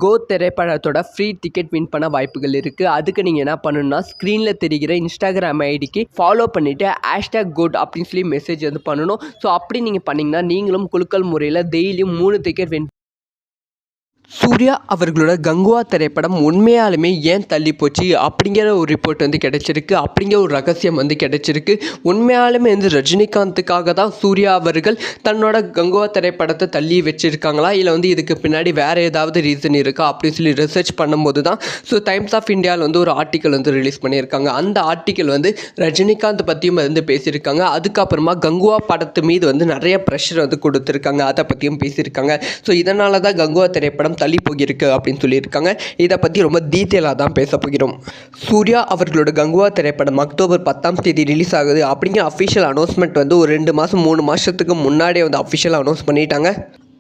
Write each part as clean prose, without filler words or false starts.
கோ திரைப்படத்தோட free ticket win பண்ண வாய்ப்புகள் இருக்குது. அதுக்கு நீங்கள் என்ன பண்ணணும்னா, ஸ்க்ரீனில் தெரிகிற இன்ஸ்டாகிராம் ஐடிக்கு ஃபாலோ பண்ணிவிட்டு #GOAT அப்படின்னு சொல்லி மெசேஜ் வந்து பண்ணணும். ஸோ அப்படி நீங்கள் பண்ணிங்கன்னா நீங்களும் குலுக்கல் முறையில் டெய்லியும் 3 டிக்கெட் வின். சூர்யா அவர்களோட கங்குவா திரைப்படம் உண்மையாலுமே ஏன் தள்ளி போச்சு அப்படிங்கிற ஒரு ரிப்போர்ட் வந்து கிடைச்சிருக்கு. அப்படிங்கிற ஒரு ரகசியம் வந்து கிடைச்சிருக்கு. உண்மையாலுமே வந்து ரஜினிகாந்துக்காக தான் சூர்யா அவர்கள் தன்னோட கங்குவா திரைப்படத்தை தள்ளி வச்சுருக்காங்களா, இல்லை வந்து இதுக்கு பின்னாடி வேறு ஏதாவது ரீசன் இருக்கா அப்படின்னு சொல்லி ரிசர்ச் பண்ணும்போது தான் டைம்ஸ் ஆஃப் இந்தியாவில் வந்து ஒரு ஆர்டிக்கல் வந்து ரிலீஸ் பண்ணியிருக்காங்க. அந்த ஆர்டிக்கல் வந்து ரஜினிகாந்த் பற்றியும் வந்து பேசியிருக்காங்க. அதுக்கப்புறமா கங்குவா படத்து மீது வந்து நிறைய ப்ரெஷர் வந்து கொடுத்துருக்காங்க. அதை பற்றியும் பேசியிருக்காங்க. ஸோ இதனால தான் கங்குவா திரைப்படம் தள்ளி போகிருக்கு அப்படின்னு சொல்லியிருக்காங்க. இதை பற்றி ரொம்ப டீட்டெயிலாக தான் பேச போகிறோம். சூர்யா அவர்களோட கங்குவா திரைப்படம் அக்டோபர் 10 ரிலீஸ் ஆகுது அப்படிங்கிற அஃபிஷியல் அனௌன்ஸ்மெண்ட் வந்து ஒரு 2 மாதம் 3 மாதத்துக்கு முன்னாடியே வந்து அஃபிஷியலாக அனௌன்ஸ் பண்ணிட்டாங்க.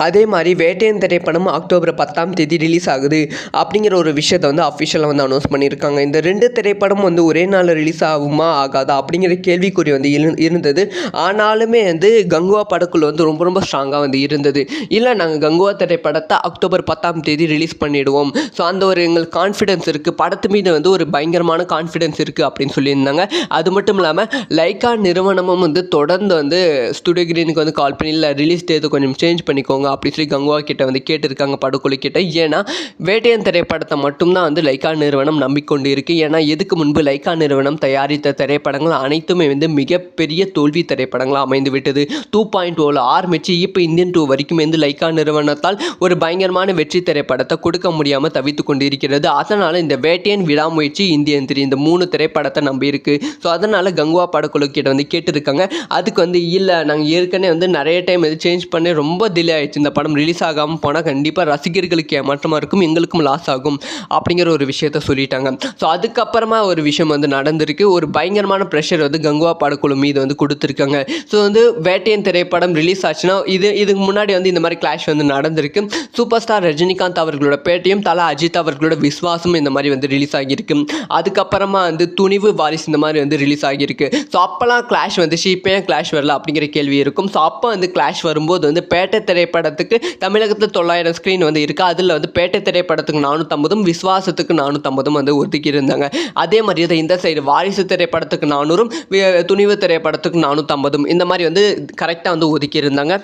அதே மாதிரி வேட்டையன் திரைப்படம் அக்டோபர் 10 ரிலீஸ் ஆகுது அப்படிங்கிற ஒரு விஷயத்தை வந்து அஃபிஷியலாக வந்து அனௌன்ஸ் பண்ணியிருக்காங்க. இந்த 2 திரைப்படம் வந்து ஒரே நாளில் ரிலீஸ் ஆகுமா ஆகாதா அப்படிங்கிற கேள்விக்குறி வந்து இருந்தது. ஆனாலுமே வந்து கங்குவா படக்குள்ள வந்து ரொம்ப ரொம்ப ஸ்ட்ராங்காக வந்து இருந்தது. இல்லை, நாங்கள் கங்குவா திரைப்படத்தை அக்டோபர் 10 ரிலீஸ் பண்ணிவிடுவோம். ஸோ அந்த ஒரு எங்களுக்கு கான்ஃபிடென்ஸ் இருக்குது, படத்து மீது வந்து ஒரு பயங்கரமான கான்ஃபிடென்ஸ் இருக்குது அப்படின்னு சொல்லியிருந்தாங்க. அது மட்டும் இல்லாமல் லைக்கா நிறுவனமும் வந்து தொடர்ந்து வந்து ஸ்டுடியோ கிரீனுக்கு வந்து கால் பண்ணி, இல்லை ரிலீஸ் டேட்டு கொஞ்சம் சேஞ்ச் பண்ணிக்கோங்க அப்படி சொல்லி கங்குவா கிட்ட வந்து கேட்டிருக்காங்க, படுகொலை கிட்ட. ஏன்னா வேட்டையன் திரைப்படத்தை மட்டும்தான் வந்து லைக்கா நிறுவனம் நம்பிக்கொண்டு இருக்குது. ஏன்னா இதுக்கு முன்பு லைக்கா நிறுவனம் தயாரித்த திரைப்படங்கள் அனைத்துமே வந்து மிகப்பெரிய தோல்வி திரைப்படங்களாக அமைந்து விட்டது. 2.0 ஆரம்பித்து இப்போ இந்தியன் 2 வரைக்கும் வந்து லைக்கா நிறுவனத்தால் ஒரு பயங்கரமான வெற்றி திரைப்படத்தை கொடுக்க முடியாமல் தவித்து கொண்டு இருக்கிறது. அதனால் இந்த வேட்டையன், விடாமுயற்சி, இந்தியன் 3 இந்த 3 திரைப்படத்தை நம்பி இருக்கு. ஸோ அதனால் கங்குவா படக்குழு கிட்ட வந்து கேட்டிருக்காங்க. அதுக்கு வந்து இல்லை, நாங்கள் ஏற்கனவே வந்து நிறைய டைம் இது சேஞ்ச் பண்ணி ரொம்ப டிலே ஆயிடுச்சு, இந்த படம் ரிலீஸ் ஆகாமல் போனால் கண்டிப்பாக ரசிகர்களுக்கு ஏமாற்றமாக இருக்கும், எங்களுக்கும் லாஸ் ஆகும் அப்படிங்கிற ஒரு விஷயத்த சொல்லிட்டாங்க. ஸோ அதுக்கப்புறமா ஒரு விஷயம் வந்து நடந்திருக்கு. ஒரு பயங்கரமான ப்ரெஷர் வந்து கங்குவா படக்குழு மீது வந்து கொடுத்துருக்காங்க. ஸோ வந்து வேட்டையன் திரைப்படம் ரிலீஸ் ஆச்சுன்னா இதுக்கு முன்னாடி வந்து இந்த மாதிரி கிளாஷ் வந்து நடந்திருக்கு. சூப்பர் ஸ்டார் ரஜினிகாந்த் அவர்களோட பேட்டியும் தல அஜித் அவர்களோட விஸ்வாசம் இந்த மாதிரி வந்து ரிலீஸ் ஆகியிருக்கு. அதுக்கப்புறமா வந்து துணிவு, வாரிசு இந்த மாதிரி வந்து ரிலீஸ் ஆகியிருக்கு. ஸோ அப்போல்லாம் கிளாஷ் வந்துச்சு, இப்போ ஏன் கிளாஷ் வரல அப்படிங்கிற கேள்வி இருக்கும். ஸோ அப்போ வந்து கிளாஷ் வரும்போது வந்து பேட்டை திரைப்படத்துக்கு தமிழகத்தில் 900 ஸ்க்ரீன் வந்து இருக்குது. அதில் வந்து பேட்டை திரைப்படத்துக்கு 450, விஸ்வாசத்துக்கு 450 வந்து ஒதுக்கி இருந்தாங்க. அதே மாதிரி தான் இந்த சைடு வாரிசு திரைப்படத்துக்கு 400, துணிவு திரைப்படத்துக்கு 450 இந்த மாதிரி வந்து கரெக்டாக வந்து ஒதுக்கி இருந்தாங்க.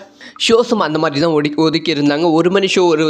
ஷோஸும் அந்த மாதிரி தான் ஒதுக்கி இருந்தாங்க. 1 மணி ஷோ ஒரு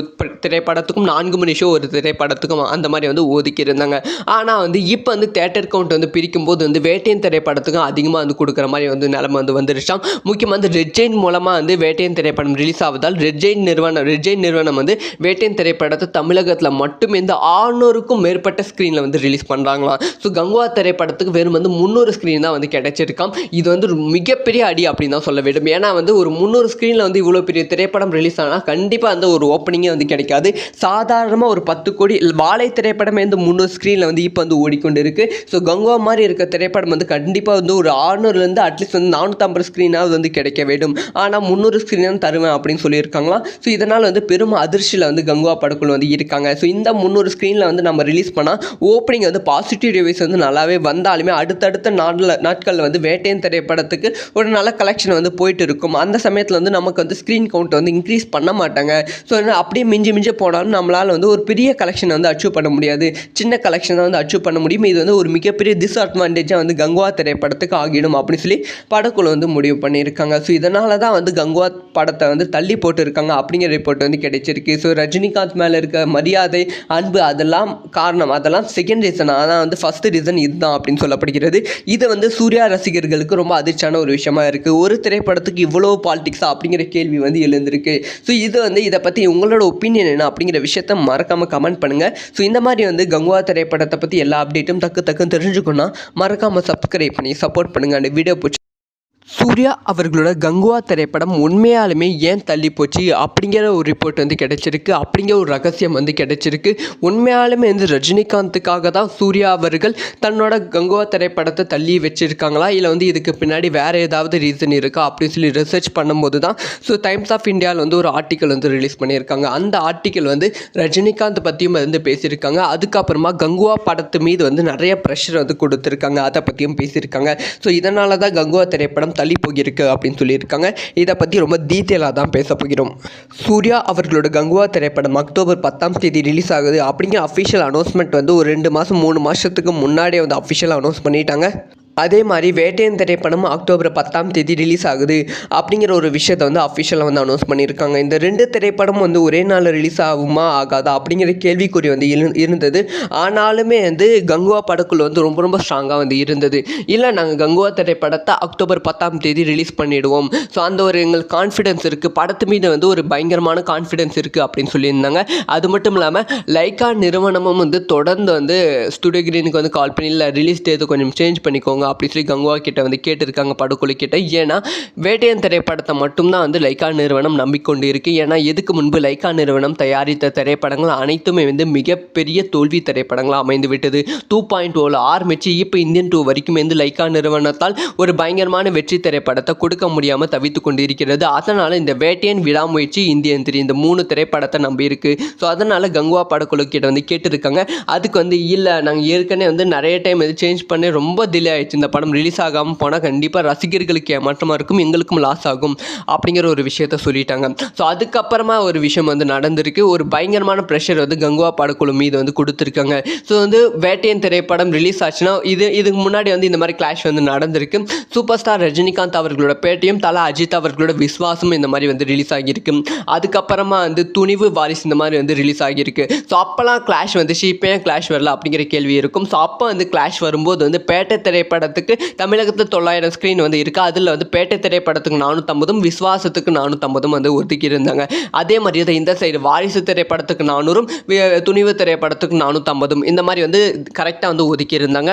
திரைப்படத்துக்கும், 4 மணி ஷோ ஒரு திரைப்படத்துக்கும் அந்த மாதிரி வந்து ஒதுக்கி இருந்தாங்க. ஆனால் வந்து இப்போ வந்து தேட்டர் கவுண்ட் வந்து பிரிக்கும்போது வந்து வேட்டையன் திரைப்படத்துக்கும் அதிகமாக வந்து கொடுக்குற மாதிரி வந்து நிலைமை வந்து வந்துருச்சாம். முக்கியமாக வந்து ரெட் ஜெயின் மூலமாக வந்து வேட்டையன் திரைப்படம் ரிலீஸ் ஆவதால் ரெட் ஜெயின் நிறுவனம் வந்து வேட்டையன் திரைப்படத்தை தமிழகத்தில் மட்டும் இந்த 600க்கும் மேற்பட்ட ஸ்க்ரீனில் வந்து ரிலீஸ் பண்ணுறாங்களாம். ஸோ கங்குவா திரைப்படத்துக்கு வெறும் வந்து 300 ஸ்க்ரீன் தான் வந்து கிடைச்சிருக்காம். இது வந்து மிகப்பெரிய அடி அப்படின்னு தான் சொல்ல வேண்டும். ஏன்னா வந்து ஒரு 300 ஸ்க்ரீனில் வந்து இவ்வளோ பெரிய திரைப்படம் ரிலீஸ் ஆனால் கண்டிப்பாக அந்த ஒரு ஓப்பனிங்கே வந்து கிடைக்காது. சாதாரணமாக ஒரு 10 கோடி வாழை திரைப்படமே வந்து 300 ஸ்க்ரீனில் வந்து இப்போ வந்து ஓடிக்கொண்டு இருக்குது. ஸோ கங்குவா மாதிரி இருக்க திரைப்படம் வந்து கண்டிப்பாக வந்து ஒரு 600லேருந்து அட்லீஸ்ட் வந்து 450 ஸ்க்ரீனாவது வந்து கிடைக்க வேண்டும். ஆனால் 300 ஸ்க்ரீன் தான் தருவேன் அப்படின்னு சொல்லியிருக்காங்களாம். ஸோ இதனால் வந்து பெரும் அதிர்ச்சியில் வந்து கங்குவா படக்குழு வந்து இருக்காங்க. ஸோ இந்த 300 ஸ்க்ரீனில் வந்து நம்ம ரிலீஸ் பண்ணால் ஓப்பனிங் வந்து பாசிட்டிவ் ரிவ்யூஸ் வந்து நல்லாவே வந்தாலுமே அடுத்தடுத்த நாட்களில் வந்து வேட்டையன் திரைப்படத்துக்கு ஒரு நல்ல கலெக்ஷன் வந்து போயிட்டு இருக்கும். அந்த சமயத்தில் வந்து நமக்கு வந்து ஸ்க்ரீன் கவுண்ட் வந்து இன்க்ரீஸ் பண்ண மாட்டாங்க. ஸோ அப்படியே மிஞ்சி போனாலும் நம்மளால் வந்து ஒரு பெரிய கலெக்ஷனை வந்து அச்சீவ் பண்ண முடியாது, சின்ன கலெக்ஷனை வந்து அச்சீவ் பண்ண முடியும். இது வந்து ஒரு மிகப்பெரிய டிஸ்அட்வான்டேஜாக வந்து கங்குவா திரைப்படத்துக்கு ஆகிடும் அப்படின்னு சொல்லி படக்குழு வந்து முடிவு பண்ணியிருக்காங்க. ஸோ இதனால தான் வந்து கங்குவா படத்தை வந்து தள்ளி போட்டுருக்காங்க அப்படிங்கிற ரிப்போர்ட் வந்து கிடைச்சிருக்கு. ஸோ ரஜினிகாந்த் மேலே இருக்க மரியாதை, அன்பு அதெல்லாம் காரணம், அதெல்லாம் செகண்ட் ரீசன். ஆனால் வந்து ஃபஸ்ட்டு ரீசன் இதுதான் அப்படின்னு சொல்லப்படுகிறது. இது வந்து சூர்யா ரசிகர்களுக்கு ரொம்ப அதிர்ச்சியான ஒரு விஷயமா இருக்குது. ஒரு திரைப்படத்துக்கு இவ்வளோ பாலிடிக்ஸா அப்படிங்கிற கேள்வி வந்து எழுந்திருக்கு. ஸோ இது வந்து இதை பற்றி உங்களோட ஒப்பீனியன் என்ன அப்படிங்கிற விஷயத்த மறக்காமல் கமெண்ட் பண்ணுங்கள். ஸோ இந்த மாதிரி வந்து கங்குவா திரைப்படத்தை பற்றி எல்லா அப்டேட்டும் டக்குன்னு தெரிஞ்சுக்கணும்னா மறக்காமல் சப்ஸ்கிரைப் பண்ணி சப்போர்ட் பண்ணுங்கள். அந்த வீடியோ பிடிச்சி சூர்யா அவர்களோட கங்குவா திரைப்படம் உண்மையாலுமே ஏன் தள்ளி போச்சு அப்படிங்கிற ஒரு ரிப்போர்ட் வந்து கிடைச்சிருக்கு. அப்படிங்கிற ஒரு ரகசியம் வந்து கிடைச்சிருக்கு. உண்மையாலுமே வந்து ரஜினிகாந்துக்காக தான் சூர்யா அவர்கள் தன்னோட கங்குவா திரைப்படத்தை தள்ளி வச்சுருக்காங்களா, இல்லை வந்து இதுக்கு பின்னாடி வேறு ஏதாவது ரீசன் இருக்கா அப்படின்னு சொல்லி ரிசர்ச் பண்ணும்போது தான் டைம்ஸ் ஆஃப் இந்தியாவில் வந்து ஒரு ஆர்டிக்கல் வந்து ரிலீஸ் பண்ணியிருக்காங்க. அந்த ஆர்டிக்கல் வந்து ரஜினிகாந்த் பற்றியும் வந்து பேசியிருக்காங்க. அதுக்கப்புறமா கங்குவா படத்து மீது வந்து நிறைய ப்ரெஷர் வந்து கொடுத்துருக்காங்க, அதை பற்றியும் பேசியிருக்காங்க. ஸோ இதனால தான் கங்குவா திரைப்படம் தள்ளி போகிருக்கு அப்படின்னு சொல்லியிருக்காங்க. இதை பற்றி ரொம்ப டீட்டெயிலாக தான் பேச போகிறோம். சூர்யா அவர்களோட கங்குவா திரைப்படம் அக்டோபர் 10ஆம் தேதி ரிலீஸ் ஆகுது அப்படிங்கிற அஃபிஷியல் அனௌன்ஸ்மெண்ட் வந்து ஒரு 2 மாதம் 3 மாதத்துக்கு முன்னாடியே வந்து அஃபிஷியல் அனௌன்ஸ் பண்ணிட்டாங்க. அதே மாதிரி வேட்டையன் திரைப்படம் அக்டோபர் 10ஆம் தேதி ரிலீஸ் ஆகுது அப்படிங்கிற ஒரு விஷயத்தை வந்து அஃபிஷியலாக வந்து அனௌன்ஸ் பண்ணியிருக்காங்க. இந்த 2 திரைப்படம் வந்து ஒரே நாளில் ரிலீஸ் ஆகுமா ஆகாதா அப்படிங்கிற கேள்விக்குறி வந்து இருந்தது. ஆனாலுமே வந்து கங்குவா படக்குழு வந்து ரொம்ப ரொம்ப ஸ்ட்ராங்காக வந்து இருந்தது. இல்லை, நாங்கள் கங்குவா திரைப்படத்தை அக்டோபர் 10ஆம் தேதி ரிலீஸ் பண்ணிவிடுவோம். ஸோ அந்த ஒரு எங்களுக்கு கான்ஃபிடென்ஸ் இருக்குது, படத்து மீது வந்து ஒரு பயங்கரமான கான்ஃபிடென்ஸ் இருக்குது அப்படின்னு சொல்லியிருந்தாங்க. அது மட்டும் இல்லாமல் லைக்கா நிறுவனமும் வந்து தொடர்ந்து வந்து ஸ்டுடியோ கிரீனுக்கு வந்து கால் பண்ணி இல்லை ரிலீஸ் டேட்டு கொஞ்சம் சேஞ்ச் பண்ணிக்கோங்க அப்படி சொல்லி கங்குவா கிட்ட வந்து கேட்டிருக்காங்க படக்குழு கிட்ட. ஏன்னா வேட்டையன் திரைப்படத்தை மட்டும்தான் வந்து லைக்கா நிறுவனம் நம்பிக்கொண்டு இருக்குது. ஏன்னா இதுக்கு முன்பு லைக்கா நிறுவனம் தயாரித்த திரைப்படங்கள் அனைத்துமே வந்து மிகப்பெரிய தோல்வி திரைப்படங்களாக அமைந்து விட்டது. 2.0 ஆரம்பித்து இப்போ இந்தியன் 2 வரைக்கும் வந்து லைக்கா நிறுவனத்தால் ஒரு பயங்கரமான வெற்றி திரைப்படத்தை கொடுக்க முடியாமல் தவித்து கொண்டு இருக்கிறது. அதனால் இந்த வேட்டையன், விடாமுயற்சி, இந்தியன் 3 இந்த 3 திரைப்படத்தை நம்பி இருக்கு. ஸோ அதனால் கங்குவா படக்குழு கிட்ட வந்து கேட்டிருக்காங்க. அதுக்கு வந்து இல்லை, நாங்கள் ஏற்கனவே வந்து நிறைய டைம் இது சேஞ்ச் பண்ணி ரொம்ப டிலே ஆயிடுச்சு, இந்த படம் ரிலீஸ் ஆகாமல் போனால் கண்டிப்பாக ரசிகர்களுக்கு ஏமாற்றமாக இருக்கும், எங்களுக்கும் லாஸ் ஆகும் அப்படிங்கிற ஒரு விஷயத்த சொல்லிட்டாங்க. ஸோ அதுக்கப்புறமா ஒரு விஷயம் வந்து நடந்திருக்கு. ஒரு பயங்கரமான ப்ரெஷர் வந்து கங்குவா படக்குழு மீது வந்து கொடுத்துருக்காங்க. ஸோ வந்து வேட்டையன் திரைப்படம் ரிலீஸ் ஆச்சுன்னா இதுக்கு முன்னாடி வந்து இந்த மாதிரி கிளாஷ் வந்து நடந்திருக்கு. சூப்பர் ஸ்டார் ரஜினிகாந்த் அவர்களோட பேட்டியும் தல அஜித் அவர்களோட விஸ்வாசம் இந்த மாதிரி வந்து ரிலீஸ் ஆகியிருக்கு. அதுக்கப்புறமா வந்து துணிவு, வாரிசு இந்த மாதிரி வந்து ரிலீஸ் ஆகியிருக்கு. ஸோ அப்போலாம் கிளாஷ் வந்துச்சு, இப்போ ஏன் கிளாஷ் வரல அப்படிங்கிற கேள்வி இருக்கும். ஸோ அப்போ வந்து கிளாஷ் வரும்போது வந்து பேட்டை திரைப்படத்துக்கு தமிழகத்தில் 900 ஸ்க்ரீன் வந்து இருக்குது. அதில் வந்து பேட்டை திரைப்படத்துக்கு 450, விஸ்வாசத்துக்கு 450 வந்து ஒதுக்கி இருந்தாங்க. அதே மாதிரி தான் இந்த சைடு வாரிசு திரைப்படத்துக்கு 400, துணிவு திரைப்படத்துக்கு 450 இந்த மாதிரி வந்து கரெக்டாக வந்து ஒதுக்கி இருந்தாங்க.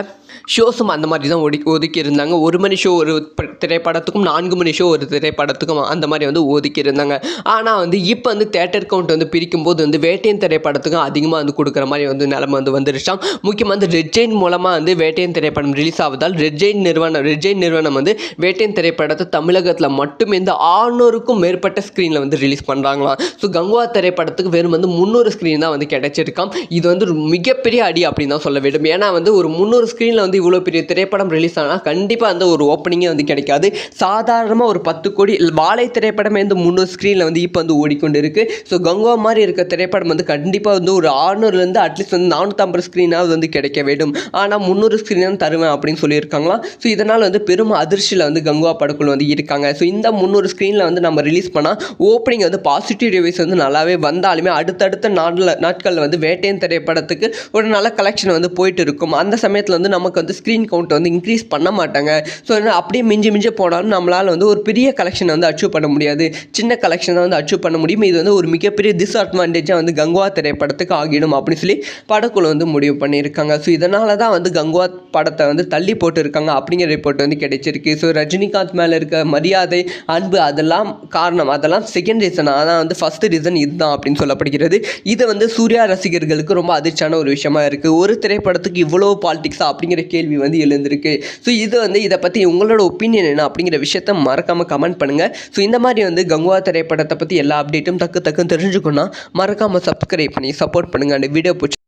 ஷோஸும் அந்த மாதிரி தான் ஒதுக்கி இருந்தாங்க. 1 மணி ஷோ ஒரு திரைப்படத்துக்கும், 4 மணி ஷோ ஒரு திரைப்படத்துக்கும் அந்த மாதிரி வந்து ஒதுக்கி இருந்தாங்க. ஆனால் வந்து இப்போ வந்து தேட்டர் கவுண்ட் வந்து பிரிக்கும்போது வந்து வேட்டையன் திரைப்படத்துக்கும் அதிகமாக வந்து கொடுக்குற மாதிரி வந்து நிலைமை வந்து வந்துருச்சாம். முக்கியமாக வந்து ரெட் ஜெயின் மூலமாக வந்து வேட்டையன் திரைப்படம் ரிலீஸ் ஆவதால் ரெட் ஜெயின் நிறுவனம் வந்து வேட்டையன் திரைப்படத்தை தமிழகத்தில் மட்டுமே இந்த 600க்கும் மேற்பட்ட ஸ்க்ரீனில் வந்து ரிலீஸ் பண்ணுறாங்களாம். ஸோ கங்குவா திரைப்படத்துக்கு வெறும் வந்து 300 ஸ்க்ரீன் தான் வந்து கிடைச்சிருக்காம். இது வந்து மிகப்பெரிய அடி அப்படின்னு தான் சொல்ல வேண்டும். ஏன்னா வந்து ஒரு 300 ஸ்க்ரீனில் வந்து இவ்வளோ பெரிய திரைப்படம் ரிலீஸ் ஆனால் கண்டிப்பாக அந்த ஒரு ஓப்பனிங்கே வந்து கிடைக்காது. சாதாரணமாக ஒரு 10 கோடி வாழை திரைப்படமே வந்து 300 ஸ்க்ரீனில் வந்து இப்போ வந்து ஓடிக்கொண்டு இருக்குது. ஸோ கங்குவா மாதிரி இருக்க திரைப்படம் வந்து கண்டிப்பாக வந்து ஒரு 600லேருந்து அட்லீஸ்ட் வந்து 450 ஸ்க்ரீனாவது வந்து கிடைக்க வேண்டும். ஆனால் 300 ஸ்க்ரீன் தான் தருவேன் அப்படின்னு சொல்லியிருக்காங்களாம். ஸோ இதனால் வந்து பெரும் அதிர்ச்சியில் வந்து கங்குவா படக்குழு வந்து இருக்காங்க. ஸோ இந்த 300 ஸ்க்ரீனில் வந்து நம்ம ரிலீஸ் பண்ணால் ஓப்பனிங் வந்து பாசிட்டிவ் ரிவ்யூஸ் வந்து நல்லாவே வந்தாலுமே அடுத்தடுத்த நாட்களில் வந்து வேட்டையன் திரைப்படத்துக்கு ஒரு நல்ல கலெக்ஷன் வந்து போயிட்டு இருக்கும். அந்த சமயத்தில் வந்து நமக்கு வந்து ஸ்க்ரீன் கவுண்ட் வந்து இன்க்ரீஸ் பண்ண மாட்டாங்க. ஸோ அப்படியே மிஞ்சி போனாலும் நம்மளால் வந்து ஒரு பெரிய கலெக்ஷன் வந்து அச்சீவ் பண்ண முடியாது, சின்ன கலெக்ஷன் தான் வந்து அச்சீவ் பண்ண முடியும். இது வந்து ஒரு மிகப்பெரிய டிஸ்அட்வான்டேஜாக வந்து கங்குவா திரைப்படத்துக்கு ஆகிடும் அப்படின்னு சொல்லி படக்குழு வந்து முடிவு பண்ணியிருக்காங்க. ஸோ இதனால தான் வந்து கங்குவா படத்தை வந்து தள்ளி போட்டு இருக்காங்க அப்படிங்கிற ரிப்போர்ட் வந்து கிடைச்சிருக்கு. ஸோ ரஜினிகாந்த் மேலே இருக்க மரியாதை, அன்பு அதெல்லாம் காரணம், அதெல்லாம் செகண்ட் ரீசன். ஆனால் வந்து ஃபஸ்ட்டு ரீசன் இதுதான் அப்படின்னு சொல்லப்படுகிறது. இது வந்து சூர்யா ரசிகர்களுக்கு ரொம்ப அதிர்ச்சியான ஒரு விஷயமா இருக்குது. ஒரு திரைப்படத்துக்கு இவ்வளோ பாலிடிக்ஸா அப்படிங்கிற கேள்வி வந்து எழுந்திருக்கு. ஸோ இது வந்து இதை பற்றி உங்களோட ஒப்பீனியன் என்ன அப்படிங்கிற விஷயத்த மறக்காமல் கமெண்ட் பண்ணுங்கள். ஸோ இந்த மாதிரி வந்து கங்குவா திரைப்படத்தை பற்றி எல்லா அப்டேட்டும் டக்குன்னு தெரிஞ்சுக்கணும்னா மறக்காமல் சப்ஸ்கிரைப் பண்ணி சப்போர்ட் பண்ணுங்கள். அந்த வீடியோ பிடிச்சி